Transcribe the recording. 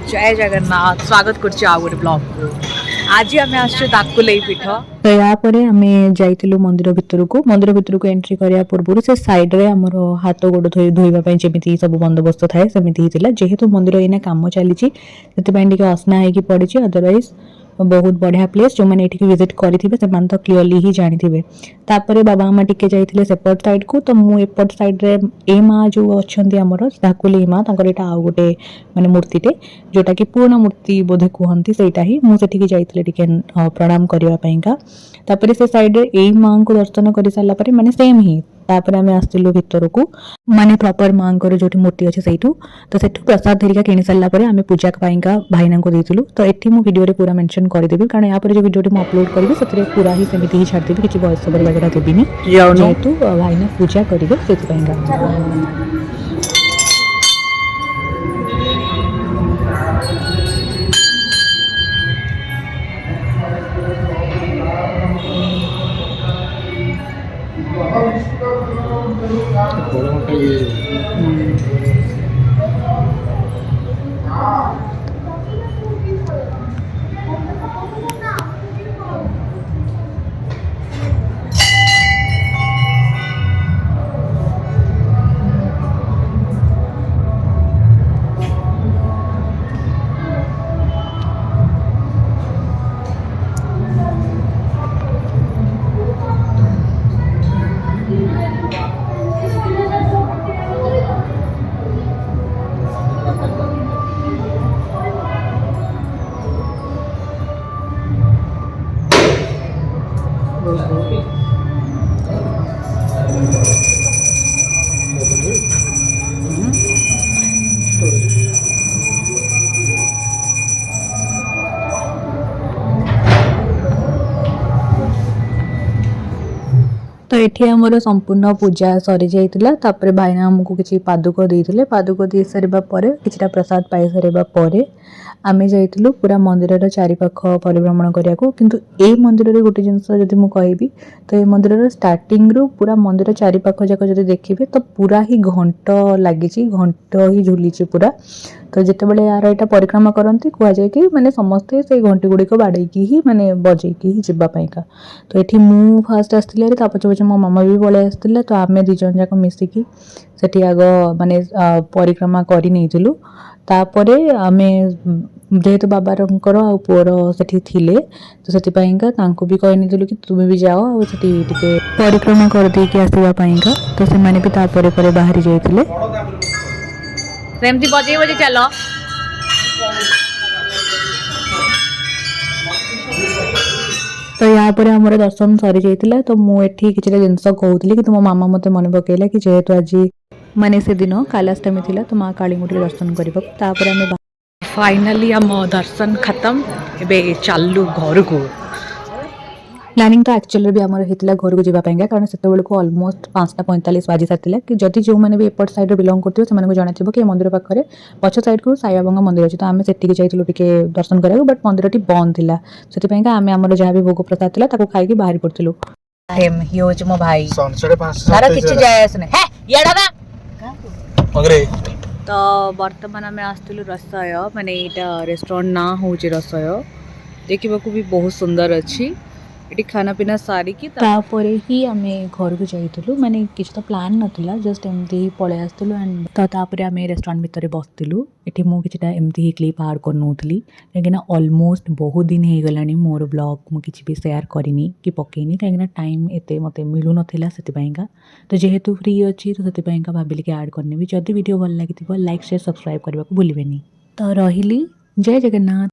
जय जगन्नाथ स्वागत करछि आ गोटे ब्लॉग को। आज आम आसछु धाकुलेई पीठ। तो यापर आम जाइलु मंदिर भितर को एंट्री करने पूर्व से साइड रे हमर हाथ गोड़ धोइबा जमी सब बंदोबस्त थाए सेमती जेहेतु मंदिर एना कम चली असना होगी पड़ी अदरवाइज बहुत बढ़िया प्लेस जो मैंने ये विजिट करेंगे तो क्लीयरली ही जानी तापर बाबा माँ टिके जाइए सेपट साइड को तो मुझे एपट साइड रे ए माँ जो अच्छा आमर धाकुलेई माँ यहाँ आउ गोटे माने मूर्तिटे जोटा कि पूर्ण मूर्ति बोधे कहती सेटा ही मुझे जाइए प्रणाम करने तापर से साइड रे ए माँ को दर्शन कर सारापर माने सेम ही तापर आम आसलु भितर को माने प्रॉपर माँ जो मूर्ति अच्छे से तो सेठू प्रसाद धरिका किणी सारापर आम पूजा पाइंका भाईना को देइलु तो एठी मु वीडियो रे पूरा मेंशन कर देबी कारण यहाँ पर जो वीडियो मु अपलोड करी से पूरा ही सेमती ही छाड़ देबी किछि वॉइस ओवर वगैरह देबीनी जेहेतु भाईना पूजा करिवे सेति पाइंका। तो ये आमर संपूर्ण पूजा सरी जाइतिला तापर भाईना आमको किसी पादुक देइतिले पादुक दे सारिबा परे किछटा प्रसाद पाई सारिबा परे आमे जाइतिलु पूरा मंदिर चारिपाख परिभ्रमण करियाको किंतु ए मंदिर रे गोटे जिंस जदि मु कहबी तो ए मंदिर रे स्टार्टिंग रु पूरा मंदिर चारिपाख जाक जदि देखिबे तो पूरा ही घंट लागिची घंट ही झुलीची पूरा तो जितेबाला यार यहाँ परिक्रमा करती कहुए कि माने समस्ते से घंटी गुड़िक बाड़ेकी ही माने बजेकी ही जीवापाइका तो ये मु फास्ट आसती पचे पचे मो मामा भी पलि आसते तो आम दी जन जाक मिसिकी सेठी आग माने परिक्रमा कर नहीं तापर आम जेहेतु बाबार आ पुअर सेठी थिले तो सेटिपाइंका तांको भी कहनी कि तुम्हें भी जाओ आ सेठी टिके परिक्रमा कर देकी आसीबा पाइंका तो से माने भी तापर पर बाहरी जाइतिले सेमती बजे बजे चलो तो यहाँ पर आम दर्शन सरी जाइतिला तो मुझे किसी जिनस कहूली कि तुम मामा मत मन पकेला कि जेहेतु आज माने से दिन कालाष्टमी थिला तो माँ काली मुठी दर्शन करबा तापर आम फाइनली आम दर्शन खत्म एबे चालू घर को प्लानिंग तो एक्चुअली भी आमर होता घर को जावाई कारण से अलमोस्ट 5:45 बाजी सारी कि जदि जो मैंने भी एपट साइड बिलंग करते से जाना कि मंदिर पाखे पछ साइड को साई बाबा मंदिर अच्छे तो आम से जाइलु टिके दर्शन करा बट मंदिर टी बंद थिला से आम आम जहाँ भी भोग प्रसाद था खाई बाहरी पड़ू मो भाई तार किछि जाय आसने हे येडा तो वर्तमान आम आसलु रसय माने एटा रेस्टोरेंट ना होची रसय देखा भी बहुत सुंदर अच्छी ये खाना पीना सारिकी तापरे ही आम घर को जाइलु माने किछ तो प्लान नथिला जस्ट एमती ही पळे आसलु एंड तो तापरे आम रेस्टोरेंट भितर बसलु एठी मु किछटा एमती ही क्लिप आड कर नउथली लेकिन ऑलमोस्ट बहुत दिन हे गलानी मोर ब्लॉग मु किछ भी शेयर करिनी कि पकेनी काहेकि टाइम एते मते मिलु नथिला सेतिपाइंका तो जेहेतु फ्री अछि तो सेतिपाइंका भाबिली कि ऐड करनेबी जदि वीडियो भल लागिथिबो लाइक शेयर सब्सक्राइब करबा को भूलिबेनी तो रहिली जय जगन्नाथ।